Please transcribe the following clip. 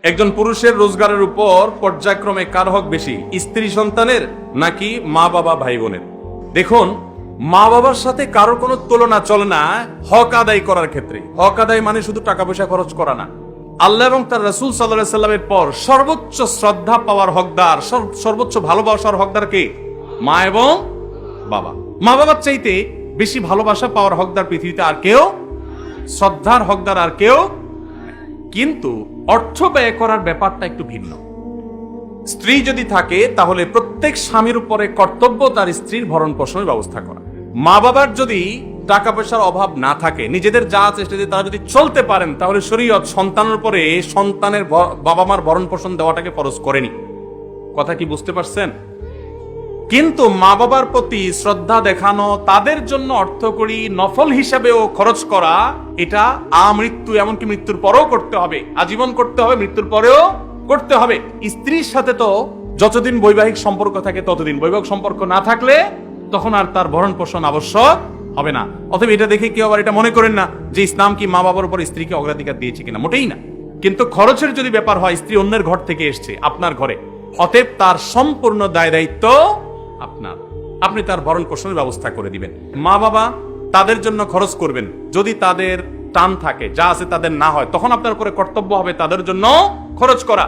একজন পুরুষের রোজগারের উপর পর্যায়ক্রমে কার হক বেশি, স্ত্রী সন্তানের নাকি মা বাবা ভাই বোনের? দেখুন, মা বাবার সাথে কারো কোনো তুলনা চলে না হক আদায় করার ক্ষেত্রে। হক আদায় মানে শুধু টাকা পয়সা খরচ করা না। আল্লাহ এবং তার রাসূল সাল্লাল্লাহু আলাইহি সাল্লামের পর সর্বোচ্চ শ্রদ্ধা পাওয়ার হকদার, সর্বোচ্চ ভালোবাসার হকদার কে? মা এবং বাবা। মা বাবার চাইতে বেশি ভালোবাসা পাওয়ার হকদার পৃথিবীতে আর কেউ, শ্রদ্ধার হকদার আর কেউ। কিন্তু অর্থ ব্যয় করার ব্যাপারটা একটু ভিন্ন। স্ত্রী যদি থাকে তাহলে প্রত্যেক স্বামীর উপরে কর্তব্য তার স্ত্রীর ভরণ পোষণের ব্যবস্থা করা। মা বাবার যদি টাকা পয়সার অভাব না থাকে, নিজেদের যা চেষ্টা দিয়ে তারা যদি চলতে পারেন, তাহলে শরীয়ত সন্তানের উপরে সন্তানের বাবা মার ভরণ পোষণ দেওয়াটাকে ফরজ করেনি। কথা কি বুঝতে পারছেন? কিন্তু মা বাবার প্রতি শ্রদ্ধা দেখানো, তাদের জন্য অর্থকড়ি নফল হিসাবেও খরচ করা, এটা আমৃত্যু, এমনকি মৃত্যুর পরেও করতে হবে, আজীবন করতে হবে, মৃত্যুর পরেও করতে হবে। স্ত্রীর সাথে তো যতদিন বৈবাহিক সম্পর্ক থাকে ততদিন, বৈবাহিক সম্পর্ক না থাকলে তখন আর তার ভরণ পোষণ আবশ্যক হবে না। অতএব এটা দেখে কেউ আবার এটা মনে করেন না যে ইসলাম কি মা বাবার উপর স্ত্রীকে অগ্রাধিকার দিয়েছে কিনা, মোটেই না। কিন্তু খরচের যদি ব্যাপার হয়, স্ত্রী অন্যের ঘর থেকে এসছে আপনার ঘরে, অতএব তার সম্পূর্ণ দায় দায়িত্ব আপনার, আপনি তার ভরণ পোষণের ব্যবস্থা করে দিবেন। মা বাবা তাদের জন্য খরচ করবেন, যদি তাদের টান থাকে, যা আছে তাদের না হয়, তখন আপনার উপরে কর্তব্য হবে তাদের জন্য খরচ করা।